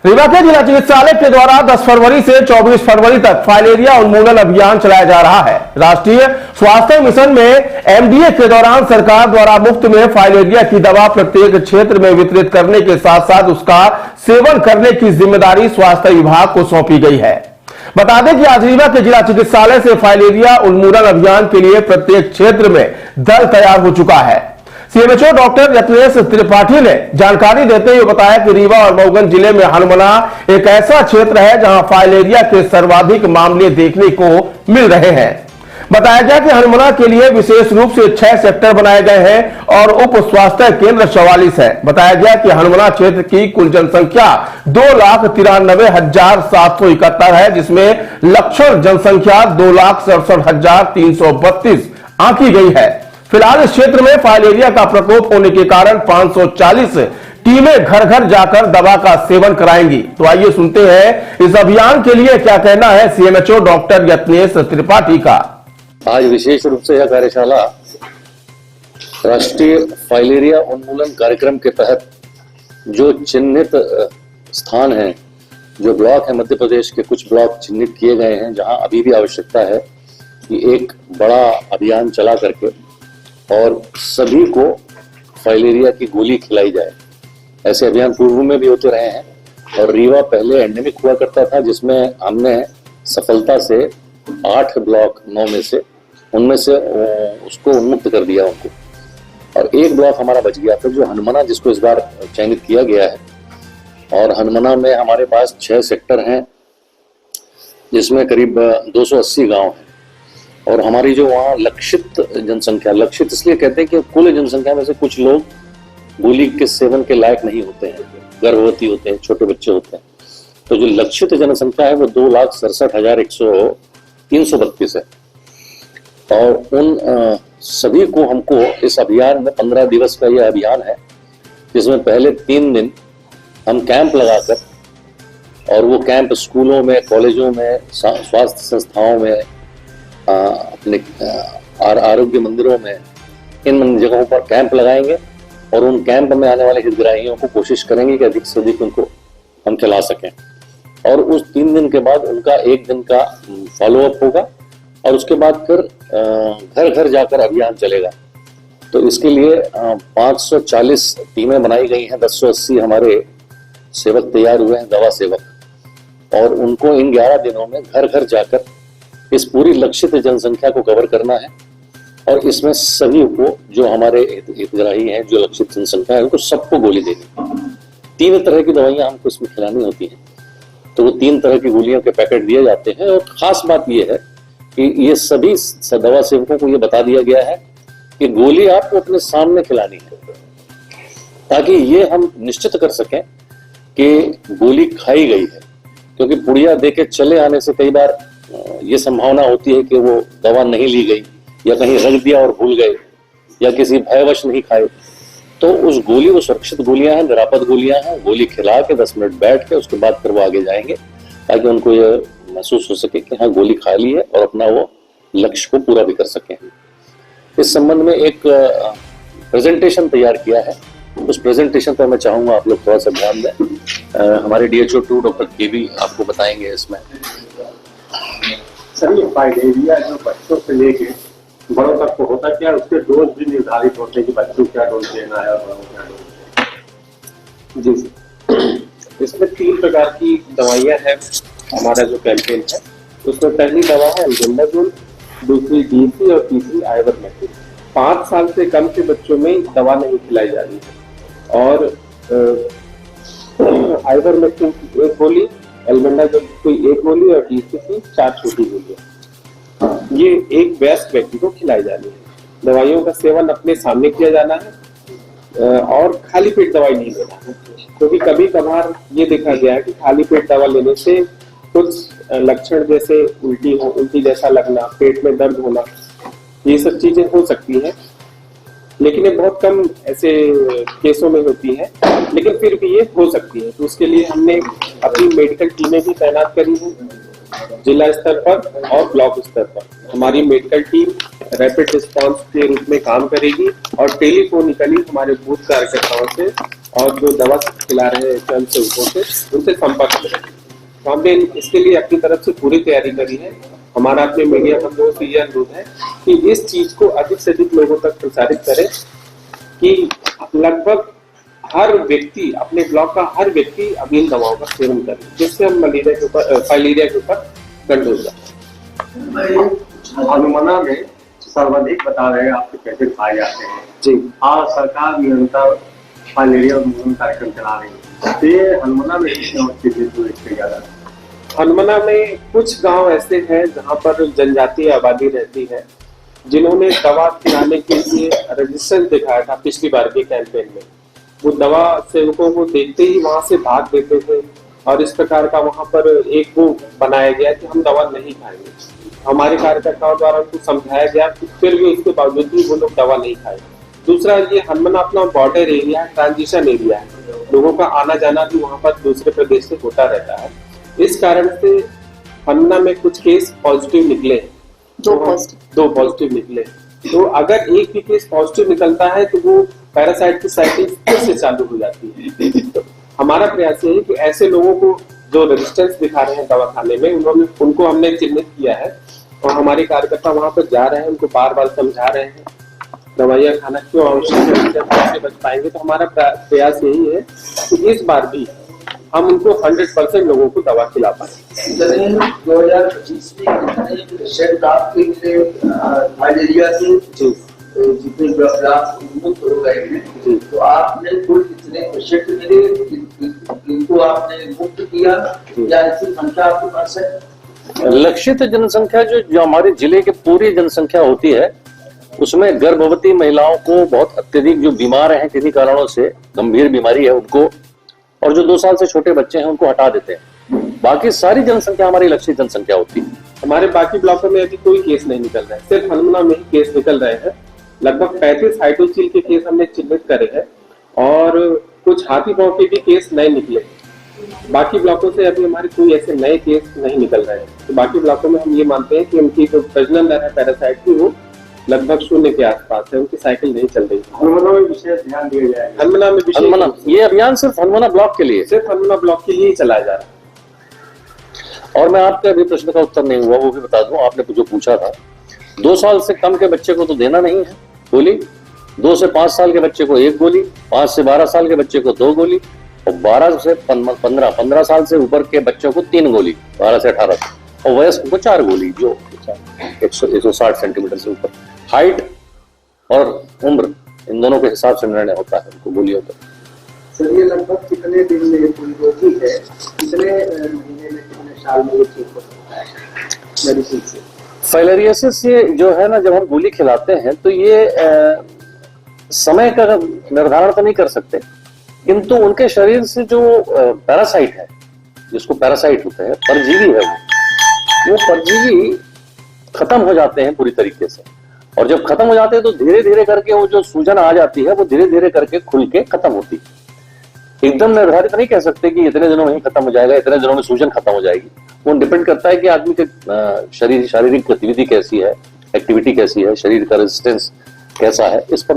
रीवा के जिला चिकित्सालय के द्वारा 10 फरवरी से 24 फरवरी तक फाइलेरिया उन्मूलन अभियान चलाया जा रहा है। राष्ट्रीय स्वास्थ्य मिशन में एमडीए के दौरान सरकार द्वारा मुफ्त में फाइलेरिया की दवा प्रत्येक क्षेत्र में वितरित करने के साथ साथ उसका सेवन करने की जिम्मेदारी स्वास्थ्य विभाग को सौंपी गई है। बता दें कि आज रीवा के जिला चिकित्सालय से फाइलेरिया उन्मूलन अभियान के लिए प्रत्येक क्षेत्र में दल तैयार हो चुका है। सीएमएचओ डॉक्टर यत्नेश त्रिपाठी ने जानकारी देते हुए बताया कि रीवा और मऊगंज जिले में हनुमना एक ऐसा क्षेत्र है जहां फाइलेरिया के सर्वाधिक मामले देखने को मिल रहे हैं। बताया गया कि हनुमना के लिए विशेष रूप से 6 सेक्टर बनाए गए हैं और उप स्वास्थ्य केंद्र 44 है। बताया गया कि हनुमना क्षेत्र की कुल जनसंख्या 2,93,771 है, जिसमें लक्षण जनसंख्या 2,67,332 आंकी गई है। फिलहाल इस क्षेत्र में फाइलेरिया का प्रकोप होने के कारण 540 टीमें घर घर जाकर दवा का सेवन कराएंगी। तो आइए सुनते हैं इस अभियान के लिए क्या कहना है सीएमएचओ डॉक्टर यत्नेश त्रिपाठी का। आज विशेष रूप से यह कार्यशाला राष्ट्रीय फाइलेरिया उन्मूलन कार्यक्रम के तहत जो चिन्हित स्थान हैं, जो ब्लॉक है, मध्य प्रदेश के कुछ ब्लॉक चिन्हित किए गए हैं जहां अभी भी आवश्यकता है कि एक बड़ा अभियान चला करके और सभी को फाइलेरिया की गोली खिलाई जाए। ऐसे अभियान पूर्व में भी होते रहे हैं और रीवा पहले एंडेमिक हुआ करता था, जिसमें हमने सफलता से 8 ब्लॉक 9 में से उनमें से उसको उन्मुक्त कर दिया उनको, और एक ब्लॉक हमारा बच गया था जो हनुमना, जिसको इस बार चयनित किया गया है। और हनुमना में हमारे पास 6 सेक्टर हैं जिसमें करीब 280 गांव हैं। और हमारी जो वहाँ लक्षित जनसंख्या, लक्षित इसलिए कहते हैं कि कुल जनसंख्या में से कुछ लोग गोली के सेवन के लायक नहीं होते हैं, गर्भवती होते हैं, छोटे बच्चे होते हैं। तो जो लक्षित जनसंख्या है वो 2,67,332 है। और उन सभी को हमको इस अभियान में 15 दिवस का यह अभियान है, जिसमें पहले 3 दिन हम कैंप लगाकर, और वो कैंप स्कूलों में, कॉलेजों में, स्वास्थ्य संस्थाओं में, अपने आरोग्य मंदिरों में, इन जगहों पर कैंप लगाएंगे और उन कैंप में आने वाले हितग्राहियों को कोशिश करेंगे कि अधिक से अधिक उनको हम खिला सकें। और उस 3 दिन के बाद उनका 1 दिन का फॉलोअप होगा और उसके बाद फिर घर घर जाकर अभियान चलेगा। तो इसके लिए 540 टीमें बनाई गई हैं, 1080 हमारे सेवक तैयार हुए हैं, दवा सेवक, और उनको इन 11 दिनों में घर घर जाकर इस पूरी लक्षित जनसंख्या को कवर करना है। और इसमें सभी को, जो हमारे हितग्राही हैं, जो लक्षित जनसंख्या है, उनको सबको गोली देनी। 3 तरह की दवाइयां हमको इसमें खिलानी होती हैं, तो वो 3 तरह की गोलियों के पैकेट दिए जाते हैं। और खास बात यह है कि ये सभी दवा सेवकों को ये बता दिया गया है कि गोली आपको अपने सामने खिलानी है, ताकि ये हम निश्चित कर सकें कि गोली खाई गई है। क्योंकि पुड़िया देके चले आने से कई बार ये संभावना होती है कि वो दवा नहीं ली गई, या कहीं रख दिया और भूल गए, या किसी भयवश नहीं खाए। तो उस गोली, वो सुरक्षित गोलियां हैं, निरापद गोलियां हैं। गोली खिला के 10 मिनट बैठ के उसके बाद फिर वो आगे जाएंगे, ताकि उनको ये महसूस हो सके कि हाँ, गोली खा ली है, और अपना वो लक्ष्य को पूरा भी कर सके। इस संबंध में एक प्रेजेंटेशन तैयार किया है। उस प्रेजेंटेशन पर मैं चाहूंगा आप लोग थोड़ा सा ध्यान दें। हमारे DHO2 डॉक्टर केवी आपको बताएंगे इसमें। सर, ये फाइलेरिया जो बच्चों से लेके बड़ों तक को होता क्या, उसके डोज भी निर्धारित होते हैं कि बच्चों को क्या डोज देना है और बड़ों को क्या डोज देना है? जी सर, इसमें 3 प्रकार की दवाइयां हैं। हमारा जो कैंपेन है उसमें पहली दवा है एल्बेंडाजोल, दूसरी डीसी और तीसरी आइवरमेक्टिन। 5 साल से कम के बच्चों में दवा नहीं खिलाई जा रही है। और आइवरमेक्टिन की 1 गोली, एल्बेंडाजोल की कोई 1 गोली और डीसी की 4 छोटी गोलियां, ये एक वयस्क व्यक्ति को खिलाई जानी है। दवाइयों का सेवन अपने सामने किया जाना है और खाली पेट दवाई नहीं लेना है, क्योंकि कभी कभार ये देखा गया है कि खाली पेट दवा लेने से कुछ लक्षण जैसे उल्टी जैसा लगना, पेट में दर्द होना, ये सब चीजें हो सकती हैं। लेकिन ये बहुत कम ऐसे केसों में होती है, लेकिन फिर भी ये हो सकती है। तो उसके लिए हमने अपनी मेडिकल टीमें भी तैनात करी हैं जिला स्तर पर और ब्लॉक स्तर पर। हमारी मेडिकल टीम रैपिड रिस्पांस के रूप में काम करेगी और टेलीफोनिकली हमारे बूथ कार्यकर्ताओं से और जो दवा खिला रहे हैं स्वयंसेवकों से उनसे संपर्क करेगी। तो हमने इसके लिए अपनी तरफ से पूरी तैयारी करी है। हमारा अपने मीडिया बंधुओं से यह अनुरोध है कि इस चीज को अधिक से अधिक लोगों तक प्रसारित करें कि लगभग हर व्यक्ति, अपने ब्लॉक का हर व्यक्ति अब इन दवाओं का सेवन करे, जिससे हम मलेरिया के ऊपर, फाइलेरिया के ऊपर कंट्रोल करें। हनुमाना में सर्वाधिक बता रहे हैं आपके पैकेट पाए जाते हैं जी। और सरकार निरंतर फाइलेरिया उन्मूलन कार्यक्रम चला रही है। तो ये हनुमाना में ज्यादा हनुमाना में कुछ गांव ऐसे हैं जहां पर जनजातीय आबादी रहती है, जिन्होंने दवा खिलाने के लिए रेजिस्टेंस दिखाया था पिछली बार के कैंपेन में। वो दवा सेवकों को देखते ही वहां से भाग देते थे और इस प्रकार का वहां पर एक वो बनाया गया कि हम दवा नहीं खाएंगे। हमारे कार्यकर्ताओं द्वारा उनको समझाया गया कि फिर भी उसके बावजूद भी वो लोग दवा नहीं खाए। दूसरा, ये हनुमाना अपना बॉर्डर एरिया है, ट्रांजिशन एरिया है, लोगों का आना जाना भी वहां पर दूसरे प्रदेश से होता रहता है। इस कारण से हनुमाना में कुछ केस पॉजिटिव निकले, दो पॉजिटिव निकले। तो अगर एक भी केस पॉजिटिव निकलता है तो वो पैरासाइट की साइकिल फिर से चालू हो जाती है। तो हमारा प्रयास ये है कि ऐसे लोगों को जो रेजिस्टेंस दिखा रहे हैं दवा खाने में, उनको हमने चिन्हित किया है और हमारे कार्यकर्ता वहां पर जा रहे हैं, उनको बार बार समझा रहे हैं दवाइयाँ खाना क्यों आवश्यक है, कैसे बच पाएंगे। तो हमारा प्रयास यही है कि इस बार भी हम उनको 100% लोगों को दवा खिला पाए। 2025 में पेशेंट आपके फाइलेरिया से जितने ब्लॉक मुक्त हो गए हैं, तो आपने कुल कितने पेशेंट मिले, इनको आपने मुक्त किया या ऐसी संख्या आपके पास है? लक्षित जनसंख्या जो हमारे जिले के पूरी जनसंख्या होती है, उसमें गर्भवती महिलाओं को, बहुत अत्यधिक जो बीमार हैं किसी कारणों से, गंभीर बीमारी है उनको, और जो 2 साल से छोटे बच्चे हैं उनको हटा देते हैं। बाकी सारी जनसंख्या हमारी लक्षित जनसंख्या होती है। हमारे बाकी ब्लॉकों में अभी कोई केस नहीं निकल रहा है, सिर्फ हनुमाना में ही केस निकल रहे हैं। लगभग 35 हाइड्रोसील के केस हमने चिन्हित करे हैं और कुछ हाथी पांव के भी केस नए निकले। बाकी ब्लॉकों से अभी हमारे कोई ऐसे नए केस नहीं निकल रहे हैं। तो बाकी ब्लॉकों में हम ये मानते हैं कि उनकी जो प्रजनन दर है पैरासाइट की, वो लगभग 0 के आसपास है, उनकी साइकिल नहीं चल रही। हनुमाना में विशेष ध्यान दिया जाए। हनुमाना में हनुमाना, ये अभियान सिर्फ हनुमाना ब्लॉक के लिए, सिर्फ हनुमाना ब्लॉक के लिए ही चलाया जा रहा है। और मैं आपके अभी प्रश्न का उत्तर नहीं हुआ, वो भी बता दूं। आपने जो पूछा था, 2 साल से कम के बच्चे को तो देना नहीं है गोली, 2 से 5 साल के बच्चे को 1 गोली, 5 से 12 साल के बच्चे को 2 गोली, और 12 से 15 साल से ऊपर के बच्चों को 3 गोली, 12 से 18, और वयस्क को 4 गोली, जो 160 सेंटीमीटर से ऊपर। हाइट और उम्र, इन दोनों के हिसाब से निर्णय होता है उनको गोलियों का। सर, ये लगभग कितने दिन में कोई रोगी है, कितने महीने में, कितने साल में ये ठीक हो सकता है मेडिसिन से? फाइलेरियासिस ये जो है ना, जब हम गोली खिलाते हैं तो ये समय का निर्धारण तो नहीं कर सकते, किंतु उनके शरीर से जो पैरासाइट है, जिसको पैरासाइट होते हैं, परजीवी है, वो परजीवी खत्म हो जाते हैं पूरी तरीके से। और जब खत्म हो जाते हैं तो धीरे धीरे करके वो जो सूजन आ जाती है, वो धीरे धीरे करके खुल के खत्म होती है। एकदम निर्धारित नहीं कह सकते कि इतने दिनों में ही खत्म हो जाएगा, इतने दिनों में सूजन खत्म हो जाएगी। वो डिपेंड करता है कि आदमी के शारीरिक गतिविधि कैसी है, एक्टिविटी कैसी है, शरीर का रेजिस्टेंस कैसा है, इस पर